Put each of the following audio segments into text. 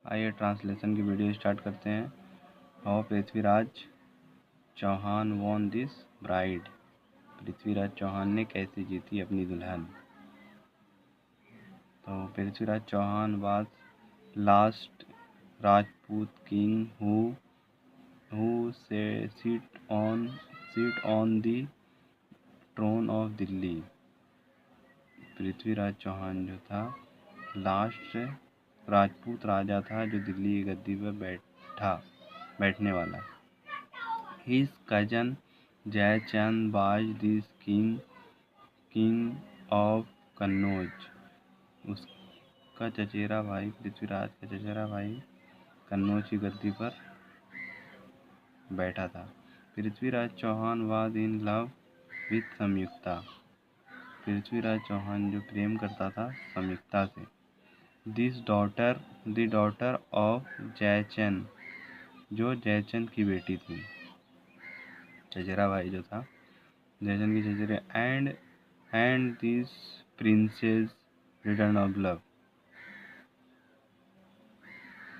आइए ट्रांसलेशन की video start करते हैं। How Prithviraj Chauhan won this bride. Prithviraj Chauhan ने कैसे जीती अपनी दुल्हन। तो Prithviraj Chauhan was last Rajput king who sit on the throne of Delhi. Prithviraj Chauhan जो था लास्ट राजपूत राजा था जो दिल्ली की गद्दी पर बैठने वाला। His cousin Jaichand was the king of Kannauj. उसका चचेरा भाई, पृथ्वीराज का चचेरा भाई कन्नौज की गद्दी पर बैठा था। Prithviraj Chauhan was in love with संयुक्ता। पृथ्वीराज चौहान जो प्रेम करता था संयुक्ता से। द डॉटर ऑफ जयचंद, जो जयचंद की बेटी थी। चचेरा भाई जो था जयचंद की चचेरे। And this princess return of love.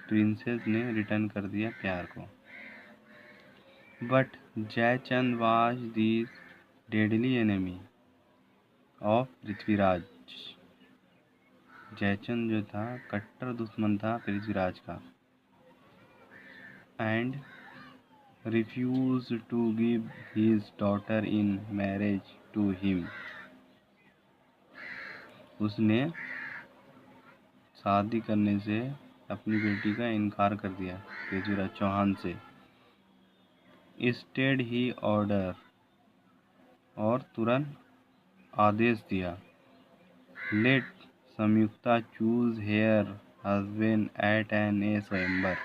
Princess ने रिटर्न कर दिया प्यार को। But Jaichand was this deadly enemy of Prithviraj. Jaichand जो था कट्टर दुश्मन था पृथ्वीराज का। And refused to give his daughter in marriage to him। उसने शादी करने से अपनी बेटी का इनकार कर दिया पृथ्वीराज चौहान से। Instead ही ऑर्डर, और तुरंत आदेश दिया। Let Sanyukta choose her husband at an a swayamvar.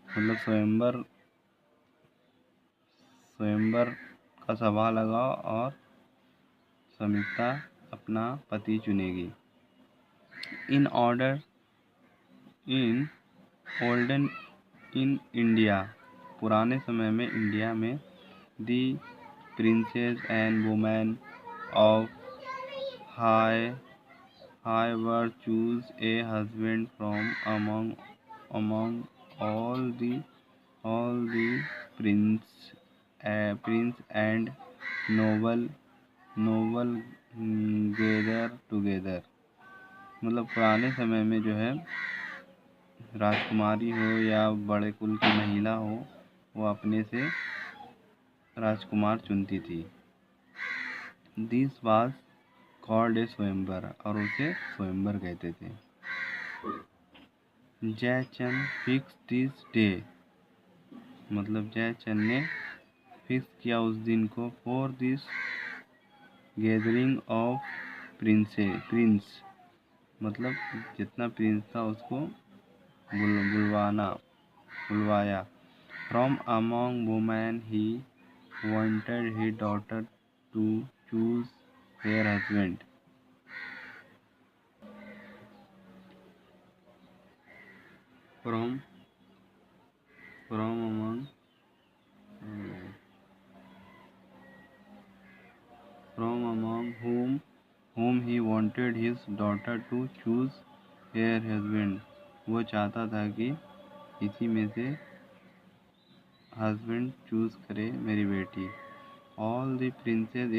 मतलब स्वयंवर का सभा लगाओ और संयुक्ता अपना पति चुनेगी। इन ओल्डन इन इंडिया, पुराने समय में इंडिया में, the princess and women of high वर choose a husband from among all the prince and noble gather together। मतलब पुराने समय में जो है राजकुमारी हो या बड़े कुल की महिला हो, वो अपने से राजकुमार चुनती थी। दिस वाज कॉल्ड ए स्वयंवर, और उसे स्वयंवर कहते थे। जयचंद फिक्स दिस डे, मतलब जयचंद ने फिक्स किया उस दिन को। For this gathering of prince, मतलब जितना प्रिंस था उसको बुलवाया। From among women he wanted his daughter to choose her husband. From among whom he wanted his daughter to choose her husband। वो चाहता था कि इसी में से हस्बैंड चूज करे मेरी बेटी। All the princes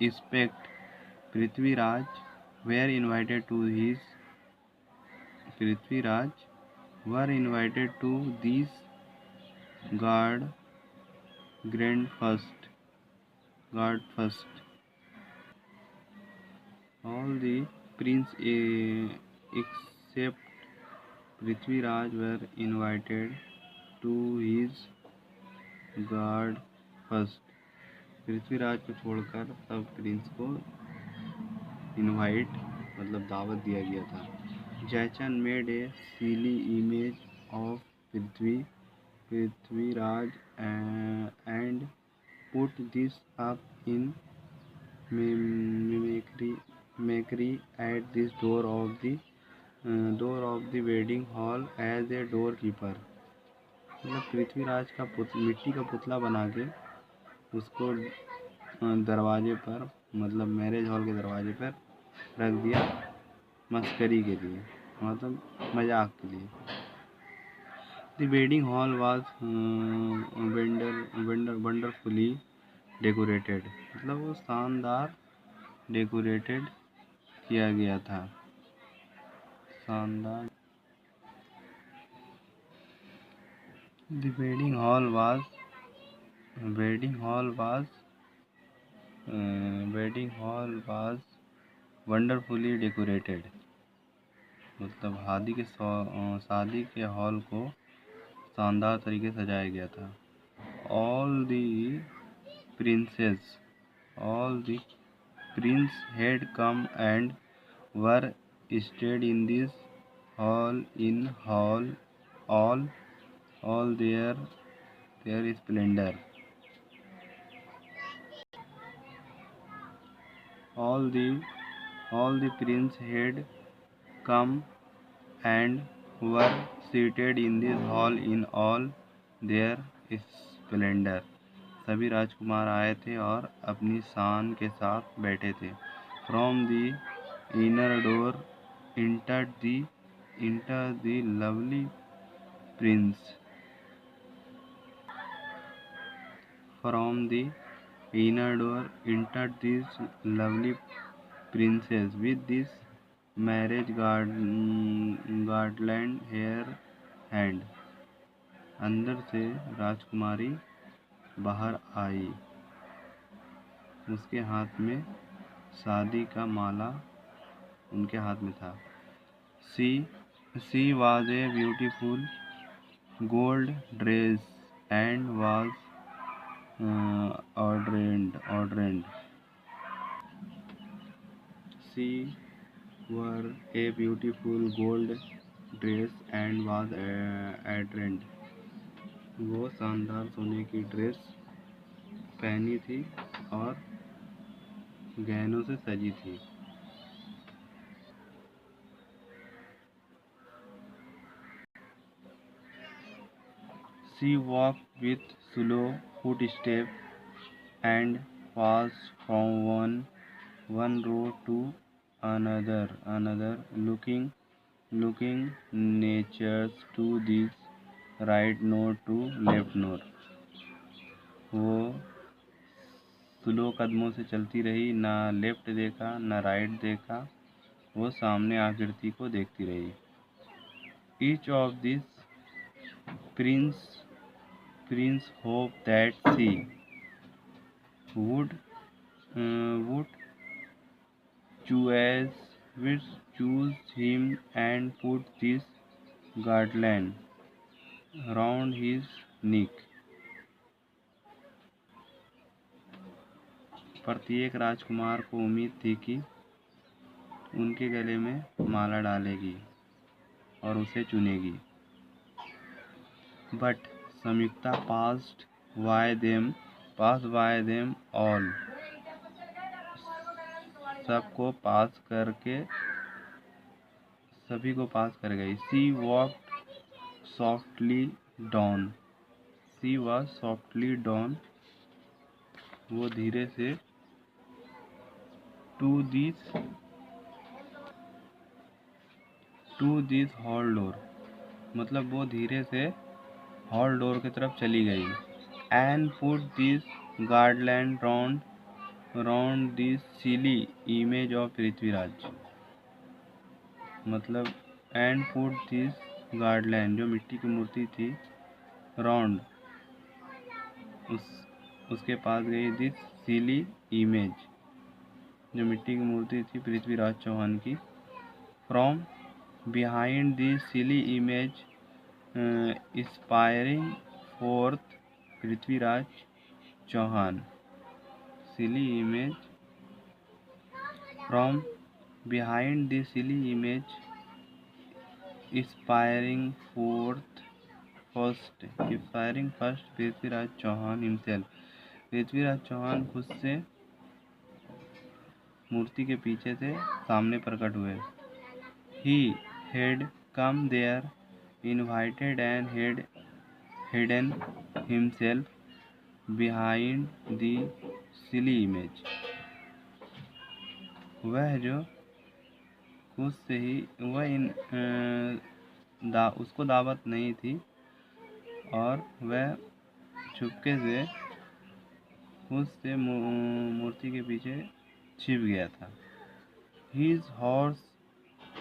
expect Prithviraj were invited to this grand feast। All the princes except Prithviraj were invited to his guard first. Prithviraj को छोड़कर सब प्रिंस को इनवाइट, मतलब दावत दिया गया था। Jaichand made a silly image of Prithviraj and put this up in mockery at this door of the wedding hall as a door keeper. मतलब पृथ्वीराज का मिट्टी का पुतला बना के उसको दरवाजे पर, मतलब मैरिज हॉल के दरवाजे पर रख दिया मस्करी के लिए, मतलब मजाक के लिए। The wedding hall was wonderfully decorated, मतलब वो शानदार डेकोरेटेड किया गया था, शानदार। The wedding hall was wonderfully decorated, मतलब शादी के हॉल को शानदार तरीके से सजाया गया था। All the Prince had come and were stayed in this hall in all their splendor. All the prince had come and were seated in this hall in all their splendor. सभी राजकुमार आए थे और अपनी शान के साथ बैठे थे। From the inner door entered the lovely prince. From the inner door entered this lovely princess with this marriage garland her hand. अंदर से राजकुमारी बाहर आई, उसके हाथ में शादी का माला उनके हाथ में था। She was a beautiful gold dress and was ordained. She wore a beautiful gold dress and was adorned. वो शानदार सोने की ड्रेस पहनी थी और गहनों से सजी थी। She walked with slow footsteps and passed from one row to another, looking neither to the right nor to left nor. वो स्लो कदमों से चलती रही, ना लेफ्ट देखा ना राइट देखा, वो सामने आकृति को देखती रही। Each of these prince hoped that she would choose him and put this garland round his neck. प्रत्येक राजकुमार को उम्मीद थी कि उनके गले में माला डालेगी और उसे चुनेगी। But Sanyukta passed by them all, सभी को पास कर गई। She walked softly down, वो धीरे से to this hall door, मतलब वो धीरे से हॉल डोर की तरफ चली गई। And put this garland round this silly image of Prithviraj, मतलब and put this garland, जो मिट्टी की मूर्ति थी, round, उसके पास गई this silly image, जो मिट्टी की मूर्ति थी पृथ्वीराज चौहान की। From behind this silly image inspiring forth Prithviraj Chauhan, silly image, from behind this silly image inspiring first Prithviraj Chauhan himself, Prithviraj Chauhan खुद से मूर्ति के पीछे से सामने प्रकट हुए। He had come there invited and had hidden himself behind the silly image. वह जो खुद से ही वह उसको दावत नहीं थी और वह चुपके से खुद से मूर्ति के पीछे छिप गया था। His horse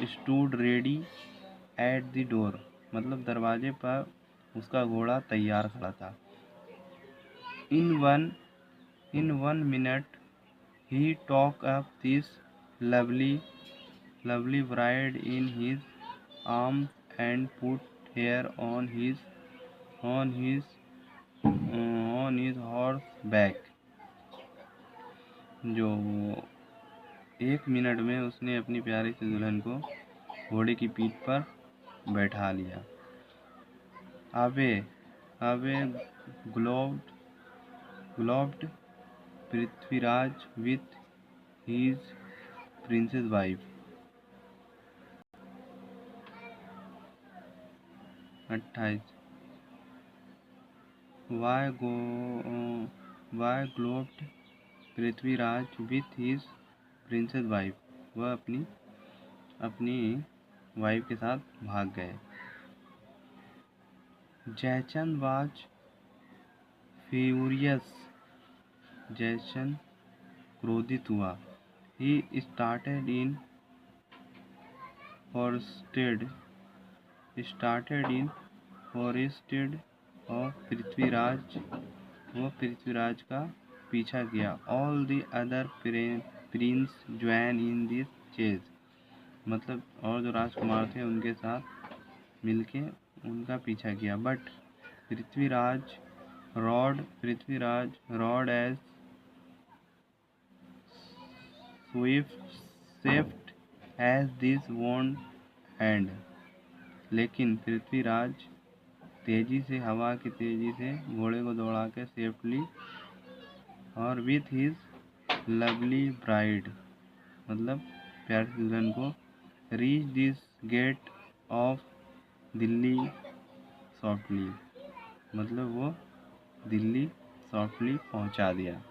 stood ready at the door, मतलब दरवाजे पर उसका घोड़ा तैयार खड़ा था। In one minute he took up this lovely bride in his arms and put her on his horse back। जो 1 मिनट में उसने अपनी प्यारी सी दुल्हन को घोड़े की पीठ पर बैठा लिया। अवे ग्लोब्ड Prithviraj with his princess wife. 28 वाई ग्लोब्ड Prithviraj with his princess wife. वह अपनी वाइफ के साथ भाग गए। Jaichand was furious. जयचंद क्रोधित हुआ। He started forested of Prithviraj. वो पृथ्वीराज का पीछा किया। All the other Prince join in this chase, मतलब और जो राजकुमार थे उनके साथ मिलके उनका पीछा किया। But Prithviraj rode as swift as this won't end. लेकिन पृथ्वीराज तेजी से, हवा की तेजी से घोड़े को दौड़ा के सेफ्टली और विथ हिज लवली ब्राइड, मतलब प्यारी दुल्हन को reach this gate of Delhi softly, मतलब वो दिल्ली सॉफ्टली पहुंचा दिया।